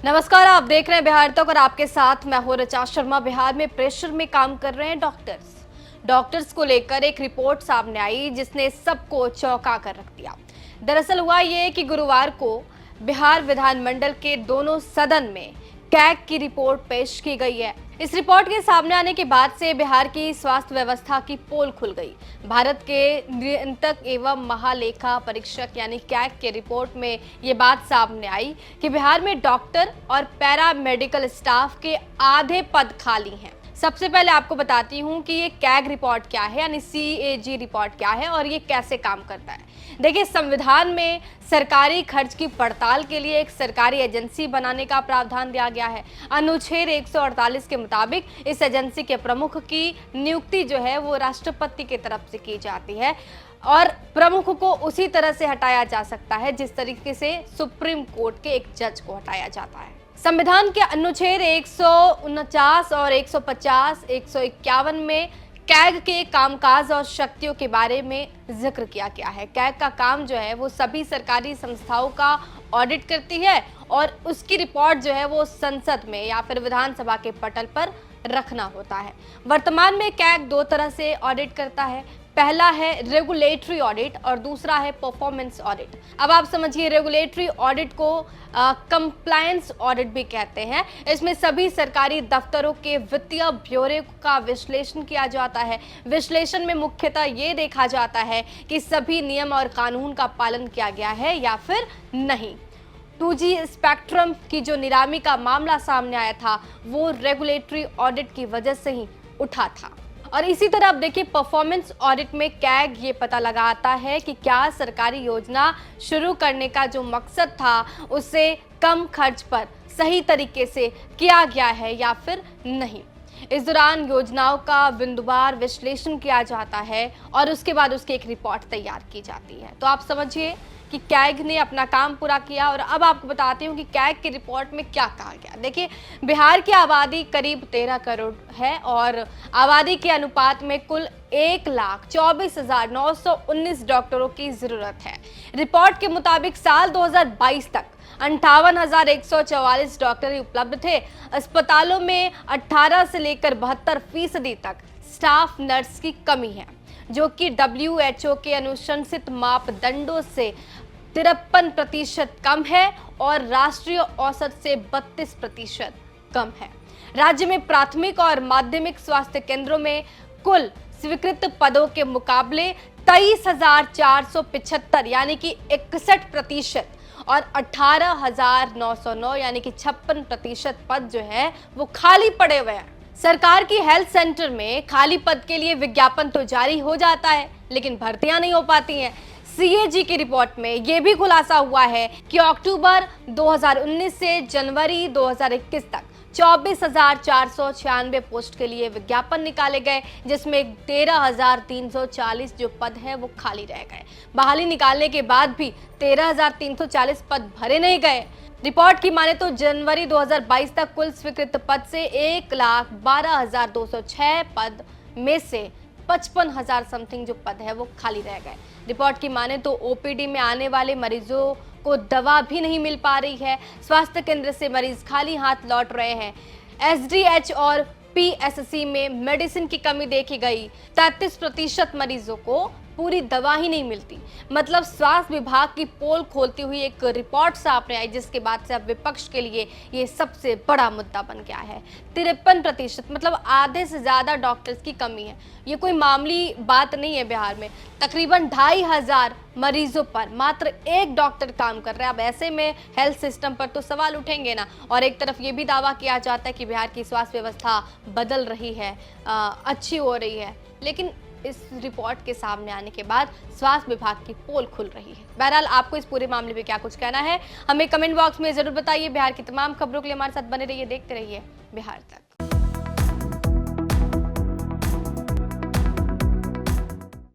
नमस्कार, आप देख रहे हैं बिहार तक और आपके साथ मैं हूं ऋचा शर्मा। बिहार में प्रेशर में काम कर रहे हैं डॉक्टर्स को लेकर एक रिपोर्ट सामने आई जिसने सबको चौंका कर रख दिया। दरअसल हुआ ये कि गुरुवार को बिहार विधानमंडल के दोनों सदन में कैग की रिपोर्ट पेश की गई है। इस रिपोर्ट के सामने आने के बाद से बिहार की स्वास्थ्य व्यवस्था की पोल खुल गई। भारत के नियंत्रक एवं महालेखा परीक्षक यानी कैग के रिपोर्ट में ये बात सामने आई कि बिहार में डॉक्टर और पैरा मेडिकल स्टाफ के आधे पद खाली हैं। सबसे पहले आपको बताती हूँ कि ये कैग रिपोर्ट क्या है यानी CAG रिपोर्ट क्या है और ये कैसे काम करता है। देखिए, संविधान में सरकारी खर्च की पड़ताल के लिए एक सरकारी एजेंसी बनाने का प्रावधान दिया गया है। अनुच्छेद 148 के मुताबिक इस एजेंसी के प्रमुख की नियुक्ति जो है वो राष्ट्रपति की तरफ से की जाती है और प्रमुख को उसी तरह से हटाया जा सकता है जिस तरीके से सुप्रीम कोर्ट के एक जज को हटाया जाता है। संविधान के अनुच्छेद 149 और 150, 151 में कैग के कामकाज और शक्तियों के बारे में जिक्र किया गया है। कैग का काम जो है वो सभी सरकारी संस्थाओं का ऑडिट करती है और उसकी रिपोर्ट जो है वो संसद में या फिर विधानसभा के पटल पर रखना होता है। वर्तमान में कैग दो तरह से ऑडिट करता है। पहला है रेगुलेटरी ऑडिट और दूसरा है परफॉर्मेंस ऑडिट। अब आप समझिए, रेगुलेटरी ऑडिट को कंप्लायंस ऑडिट भी कहते हैं। इसमें सभी सरकारी दफ्तरों के वित्तीय ब्यौरे का विश्लेषण किया जाता है। विश्लेषण में मुख्यतः ये देखा जाता है कि सभी नियम और कानून का पालन किया गया है या फिर नहीं। 2G स्पेक्ट्रम की जो नीलामी का मामला सामने आया था वो रेगुलेटरी ऑडिट की वजह से ही उठा था। और इसी तरह अब देखिए, परफॉर्मेंस ऑडिट में कैग ये पता लगाता है कि क्या सरकारी योजना शुरू करने का जो मकसद था उससे कम खर्च पर सही तरीके से किया गया है या फिर नहीं। इस दौरान योजनाओं का बिंदुवार विश्लेषण किया जाता है और उसके बाद उसकी एक रिपोर्ट तैयार की जाती है। तो आप समझिए कि कैग ने अपना काम पूरा किया। और अब आपको बताती हूँ कि कैग की रिपोर्ट में क्या कहा गया। देखिए, बिहार की आबादी करीब 13 करोड़ है और आबादी के अनुपात में कुल 1,24,919 डॉक्टरों की जरूरत है। रिपोर्ट के मुताबिक साल 2022 तक 58,144 डॉक्टर उपलब्ध थे। अस्पतालों में 18 से लेकर 72% तक स्टाफ नर्स की कमी है, जो कि WHO के अनुशंसित मापदंडों से 53% कम है और राष्ट्रीय औसत से 32% कम है। राज्य में प्राथमिक और माध्यमिक स्वास्थ्य केंद्रों में कुल स्वीकृत पदों के मुकाबले 23,475 यानी कि 61% और 18,909 यानी कि 56% पद जो है वो खाली पड़े हुए हैं। सरकार की हेल्थ सेंटर में खाली पद के लिए विज्ञापन तो जारी हो जाता है लेकिन भर्तियां नहीं हो पाती हैं। CAG की रिपोर्ट में यह भी खुलासा हुआ है कि अक्टूबर 2019 से जनवरी 2021 तक 24,496 पोस्ट के लिए विज्ञापन निकाले गए, जिसमें 13,340 जो पद है वो खाली रह गए। बहाली निकालने के बाद भी 13,340 पद भरे नहीं गए। रिपोर्ट की माने तो जनवरी 2022 तक कुल स्वीकृत पद से 1,12,206 पद में से 55,000 समथिंग जो पद है वो खाली रह गए। रिपोर्ट की माने तो OPD में आने वाले मरीजों को दवा भी नहीं मिल पा रही है। स्वास्थ्य केंद्र से मरीज खाली हाथ लौट रहे हैं। SDH और PSC में मेडिसिन की कमी देखी गई। 33% मरीजों को पूरी दवा ही नहीं मिलती। मतलब स्वास्थ्य विभाग की पोल खोलती हुई एक रिपोर्ट सामने आई, जिसके बाद से अब विपक्ष के लिए ये सबसे बड़ा मुद्दा बन गया है। 53% मतलब आधे से ज्यादा डॉक्टर्स की कमी है। ये कोई मामूली बात नहीं है। बिहार में तकरीबन 2,500 मरीजों पर मात्र एक डॉक्टर काम कर रहा है। अब ऐसे में हेल्थ सिस्टम पर तो सवाल उठेंगे ना। और एक तरफ ये भी दावा किया जाता है कि बिहार की स्वास्थ्य व्यवस्था बदल रही है, अच्छी हो रही है, लेकिन इस रिपोर्ट के सामने आने के बाद स्वास्थ्य विभाग की पोल खुल रही है। बहरहाल, आपको इस पूरे मामले में क्या कुछ कहना है हमें कमेंट बॉक्स में जरूर बताइए। बिहार की तमाम खबरों के लिए हमारे साथ बने रहिए, देखते रहिए बिहार तक।